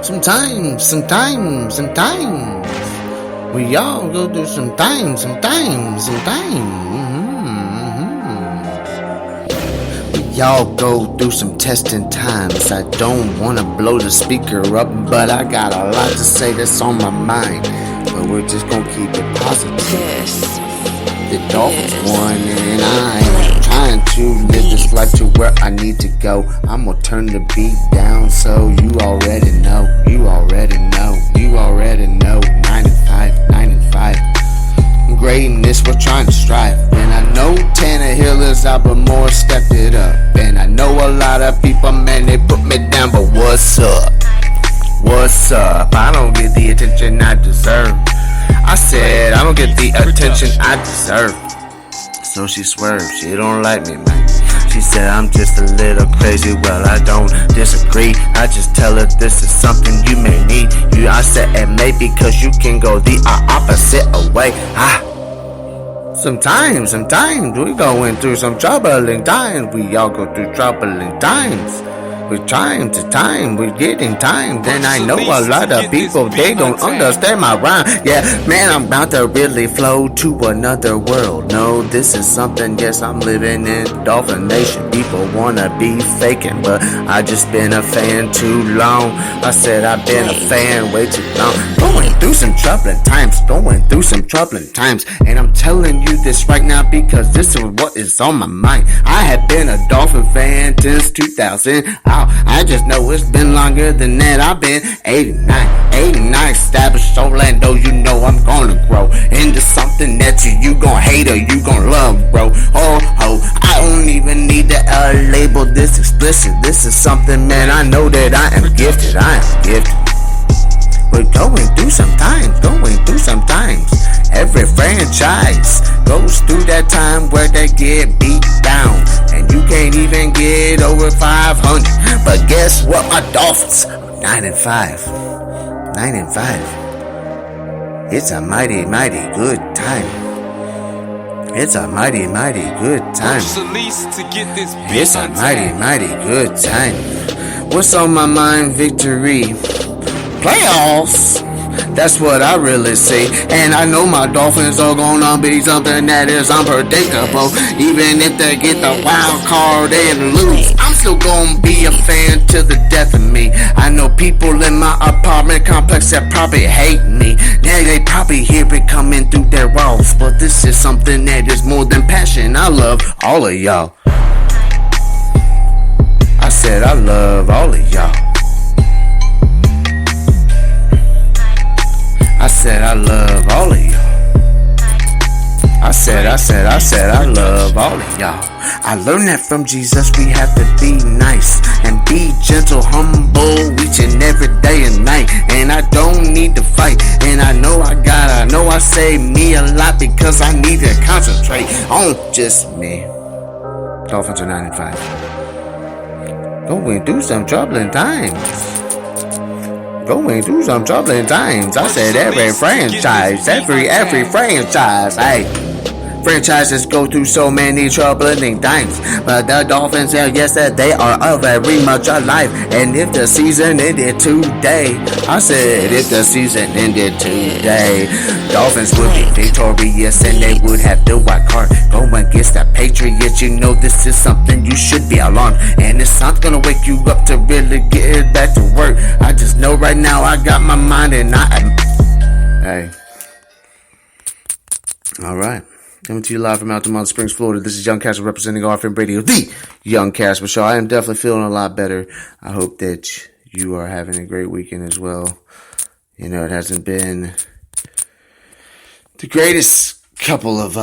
Sometimes. We all go through sometimes. We all go through some testing times. I don't want to blow the speaker up, but I got a lot to say that's on my mind. But we're just gonna keep it positive. The Dolphins won, and I'm trying to live this life to where I need to go. I'm gonna turn the beat down, so you already know. 9 and 5. Greatness, we're trying to strive. And I know Tannehill is out, but more stepped it up. And I know a lot of people, man, they put me down, but what's up? I don't get the attention I deserve. I said I don't get the attention I deserve. So she swerved, she don't like me, man. She said I'm just a little crazy. Well, I don't disagree. I just tell her this is something you may need. I said it may because you can go the opposite way. Sometimes we going through some troubling times. We all go through troubling times. We're trying to time, we're getting time. Then I know a lot of people, they don't understand my rhyme. Yeah, man, I'm about to really flow to another world. No, this is something, yes, I'm living in Dolphin Nation. People wanna be faking, but I just been a fan too long. I said I've been a fan way too long. Going through some troubling times. And I'm telling you this right now because this is what is on my mind. I have been a Dolphin fan since 2000. I just know it's been longer than that. I've been 89 established Orlando. You know I'm gonna grow into something that you gon' hate or you gon' love, bro. I don't even need to label this explicit. This is something, man, I know that I am gifted. We're going through some times. Every franchise goes through that time where they get beat down, and you can't even get over 500. But guess what? My Dolphins are 9 and 5. It's a mighty good time. It's a mighty good time. It's a mighty good time. What's on my mind? Victory. Playoffs. That's what I really see. And I know my Dolphins are gonna be something that is unpredictable. Even if they get the wild card and lose, I'm still gonna be a fan to the death of me. I know people in my apartment complex that probably hate me. Now they probably hear it coming through their walls. But this is something that is more than passion. I love all of y'all. I said I love all of y'all. I said I love all of y'all. I said I love all of y'all. I learned that from Jesus. We have to be nice and be gentle, humble each and every day and night. And I don't need to fight. And I know I say me a lot because I need to concentrate on just me. Dolphins are 9 and 5. Going through some troubling times. I said every franchise, hey. Franchises go through so many troubling times, but the Dolphins, yes, that they are very much alive. And if the season ended today, I said if the season ended today, Dolphins would be victorious and they would have the wild card. Go against the Patriots, you know this is something you should be alarmed. And it's not gonna wake you up to really get back to work. I just know right now I got my mind and hey. Alright. Coming to you live from Altamont Springs, Florida. This is Young Casper representing RFM Radio, the Young Casper Show. I am definitely feeling a lot better. I hope that you are having a great weekend as well. You know, it hasn't been the greatest couple of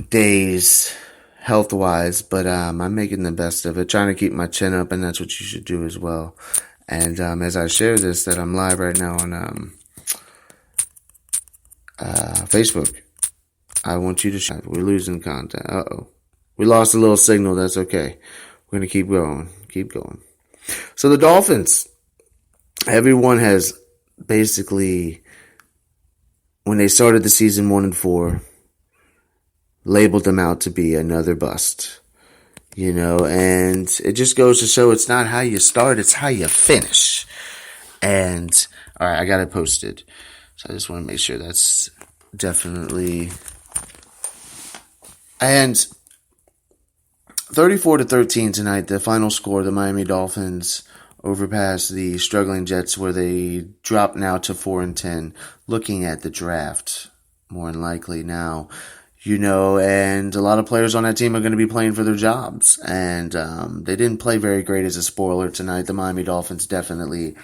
days health-wise, but I'm making the best of it, trying to keep my chin up, and that's what you should do as well. And as I share this, that I'm live right now on Facebook, I want you to share. We're losing content. We lost a little signal. That's okay. We're going to keep going. So the Dolphins, everyone has basically, when they started the season 1 and 4, labeled them out to be another bust. You know, and it just goes to show it's not how you start, it's how you finish. And, all right, I got it posted. So I just want to make sure that's definitely. And 34-13 tonight, the final score, the Miami Dolphins overpass the struggling Jets, where they drop now to 4-10, looking at the draft more than likely now. And a lot of players on that team are going to be playing for their jobs. And they didn't play very great as a spoiler tonight. The Miami Dolphins definitely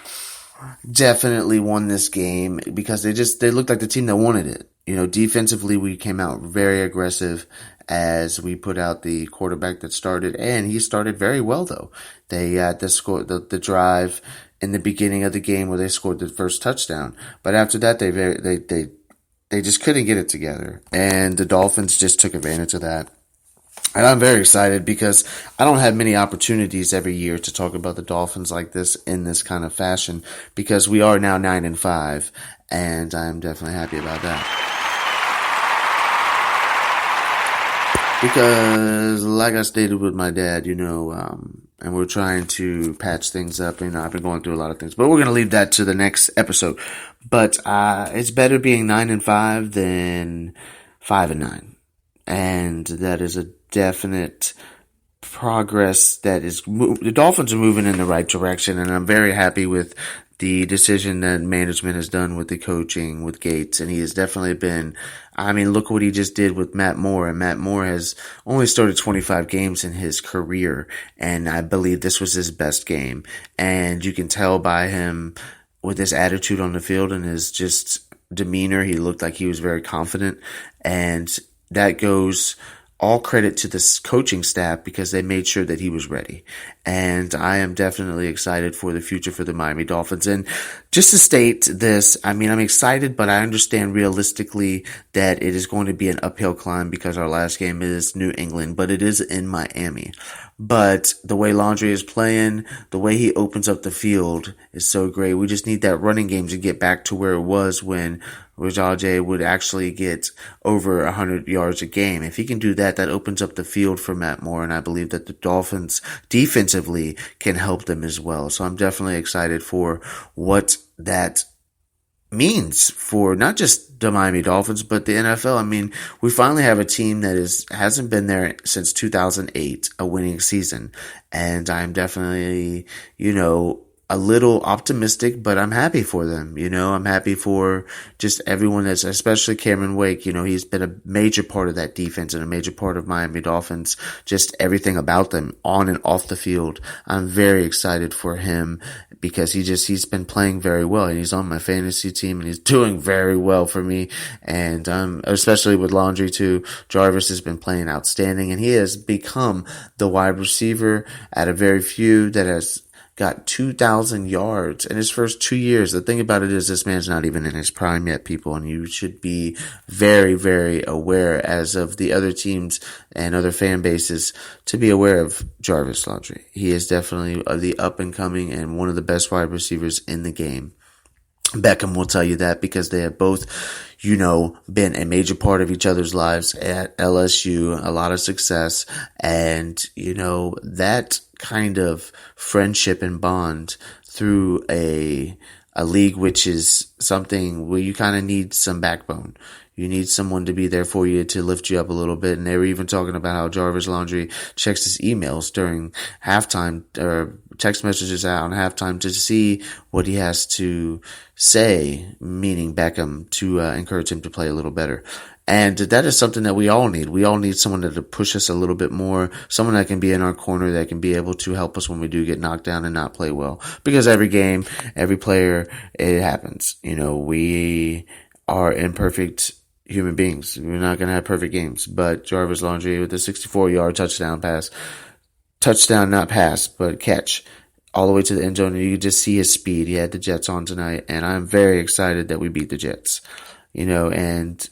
won this game because they looked like the team that wanted it. Defensively, we came out very aggressive as we put out the quarterback that started, and he started very well though. They had the drive in the beginning of the game where they scored the first touchdown, but after that they just couldn't get it together, and the Dolphins just took advantage of that. And I'm very excited because I don't have many opportunities every year to talk about the Dolphins like this in this kind of fashion, because we are now 9-5, and I'm definitely happy about that. Because, like I stated with my dad, and we're trying to patch things up. I've been going through a lot of things, but we're going to leave that to the next episode. But it's better being 9-5 than 5-9, and that is a definite progress. The Dolphins are moving in the right direction, and I'm very happy with the decision that management has done with the coaching with Gates, and he has definitely been. Look what he just did with Matt Moore, and Matt Moore has only started 25 games in his career, and I believe this was his best game, and you can tell by him with his attitude on the field and his just demeanor, he looked like he was very confident, and that goes all credit to this coaching staff because they made sure that he was ready. And I am definitely excited for the future for the Miami Dolphins. And just to state this, I'm excited, but I understand realistically that it is going to be an uphill climb because our last game is New England, but it is in Miami. But the way Landry is playing, the way he opens up the field is so great. We just need that running game to get back to where it was when Rajaje would actually get over 100 yards a game. If he can do that, that opens up the field for Matt Moore, and I believe that the Dolphins defensively can help them as well. So I'm definitely excited for what that means for not just the Miami Dolphins, but the NFL. We finally have a team that hasn't been there since 2008, a winning season. And I'm definitely, a little optimistic, but I'm happy for them. I'm happy for just everyone especially Cameron Wake. He's been a major part of that defense and a major part of Miami Dolphins, just everything about them on and off the field. I'm very excited for him because he's been playing very well, and he's on my fantasy team, and he's doing very well for me. And, especially with Landry too, Jarvis has been playing outstanding, and he has become the wide receiver out of very few that has got 2,000 yards in his first 2 years. The thing about it is this man's not even in his prime yet, people, and you should be very, very aware as of the other teams and other fan bases to be aware of Jarvis Landry. He is definitely the up and coming and one of the best wide receivers in the game. Beckham will tell you that because they have both, been a major part of each other's lives at LSU, a lot of success, and, that kind of friendship and bond through a league, which is something where you kind of need some backbone. You need someone to be there for you to lift you up a little bit. And they were even talking about how Jarvis Landry checks his emails during halftime or text messages out on halftime to see what he has to say, meaning Beckham, to encourage him to play a little better. And that is something that we all need. We all need someone to push us a little bit more, someone that can be in our corner, that can be able to help us when we do get knocked down and not play well. Because every game, every player, it happens. We are imperfect human beings. We're not going to have perfect games. But Jarvis Landry with a 64-yard touchdown, not pass, but catch, all the way to the end zone. And you could just see his speed. He had the Jets on tonight, and I'm very excited that we beat the Jets. And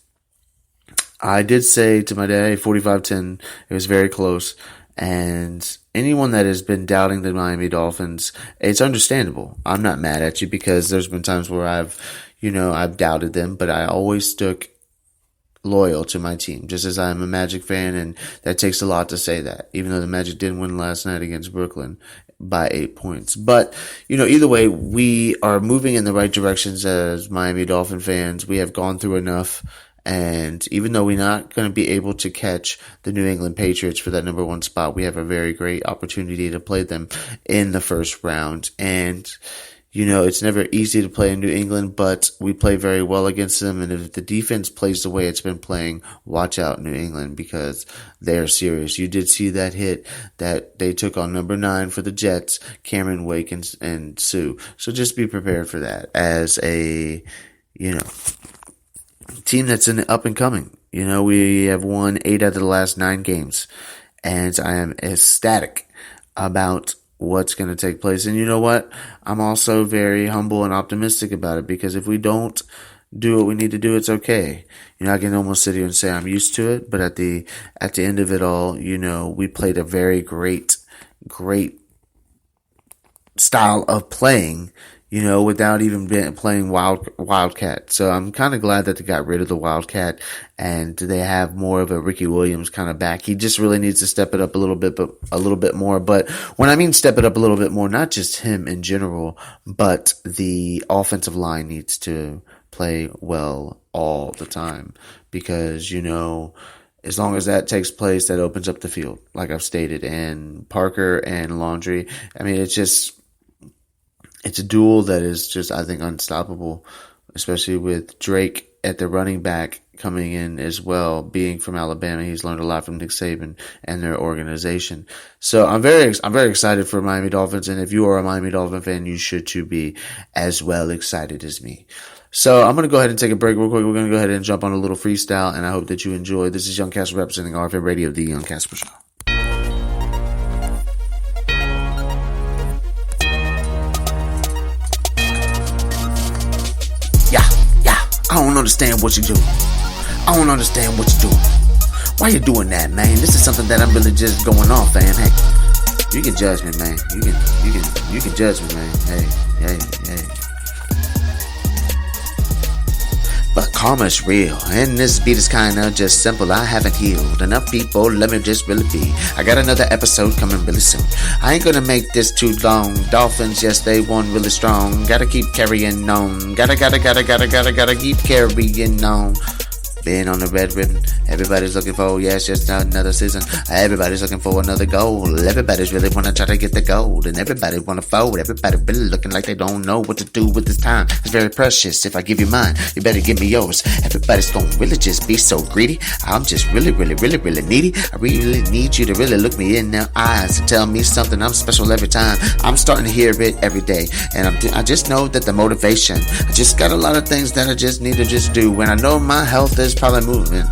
I did say to my dad, 45-10, it was very close. And anyone that has been doubting the Miami Dolphins, it's understandable. I'm not mad at you because there's been times where I've doubted them, but I always stuck loyal to my team, just as I am a Magic fan, and that takes a lot to say that, even though the Magic didn't win last night against Brooklyn by 8 points. But, either way, we are moving in the right directions as Miami Dolphin fans. We have gone through enough. And even though we're not going to be able to catch the New England Patriots for that number 1 spot, we have a very great opportunity to play them in the first round. And, it's never easy to play in New England, but we play very well against them. And if the defense plays the way it's been playing, watch out, New England, because they're serious. You did see that hit that they took on number 9 for the Jets, Cameron Wake and Sue. So just be prepared for that as a, team that's in the up and coming. We have won 8 out of the last 9 games, and I am ecstatic about what's going to take place. And you know what? I'm also very humble and optimistic about it, because if we don't do what we need to do, it's okay. I can almost sit here and say I'm used to it, but at the end of it all, we played a very great style of playing, without even playing Wildcat. So I'm kind of glad that they got rid of the Wildcat and they have more of a Ricky Williams kind of back. He just really needs to step it up a little bit more. But when I mean step it up a little bit more, not just him in general, but the offensive line needs to play well all the time, because, as long as that takes place, that opens up the field, like I've stated. And Parker and Laundrie, it's a duel that is just, I think, unstoppable, especially with Drake at the running back coming in as well, being from Alabama. He's learned a lot from Nick Saban and their organization. So I'm very excited for Miami Dolphins, and if you are a Miami Dolphin fan, you should too be as well excited as me. So I'm going to go ahead and take a break real quick. We're going to go ahead and jump on a little freestyle, and I hope that you enjoy. This is Young Casper representing RFM Radio, the Young Casper Show. I don't understand what you do. I don't understand what you do. Why you doing that, man? This is something that I'm really just going off, fam. Hey, you can judge me, man. You can judge me, man. Hey. But karma's real, and this beat is kinda just simple. I haven't healed enough people, let me just really be. I got another episode coming really soon. I ain't gonna make this too long. Dolphins, yes, they won really strong. Gotta keep carrying on. Gotta keep carrying on. Being on the red ribbon, everybody's looking for, yes, just another season. Everybody's looking for another goal. Everybody's really wanna try to get the gold, and everybody wanna fold. Everybody really looking like they don't know what to do with this time. It's very precious. If I give you mine, you better give me yours. Everybody's gonna really just be so greedy. I'm just really needy. I really need you to really look me in the eyes and tell me something. I'm special every time. I'm starting to hear it every day, and I just know that the motivation. I just got a lot of things that I just need to just do. When I know my health is probably moving,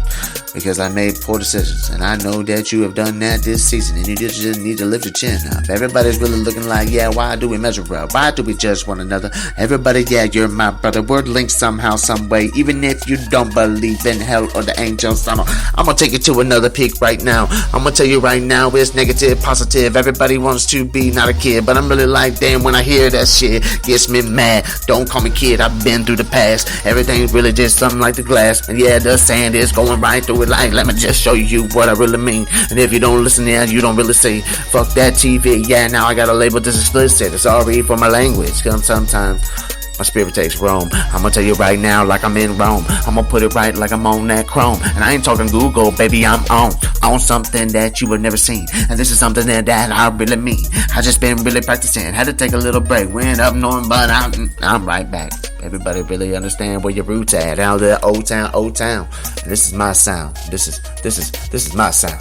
because I made poor decisions, and I know that you have done that this season, and you just need to lift your chin up. Everybody's really looking like, yeah, why do we measure up? Why do we judge one another? Everybody, yeah, you're my brother. We're linked somehow, some way, even if you don't believe in hell or the angels. I'm gonna take you to another peak right now. I'm gonna tell you right now, it's negative, positive. Everybody wants to be not a kid, but I'm really like, damn, when I hear that shit, gets me mad. Don't call me kid, I've been through the past. Everything's really just something like the glass, and yeah, the sand is going right through it. Like, let me just show you what I really mean. And if you don't listen, yeah, you don't really see. Fuck that TV. Yeah, now I gotta label this explicit. Sorry for my language. Cause sometimes my spirit takes Rome. I'm gonna tell you right now, like I'm in Rome. I'm gonna put it right like I'm on that Chrome. And I ain't talking Google, baby, I'm on something that you have never seen. And this is something that I really mean. I just been really practicing. Had to take a little break. Went up north, but I'm right back. Everybody really understand where your roots at. Out there, old town. And this is my sound. This is my sound.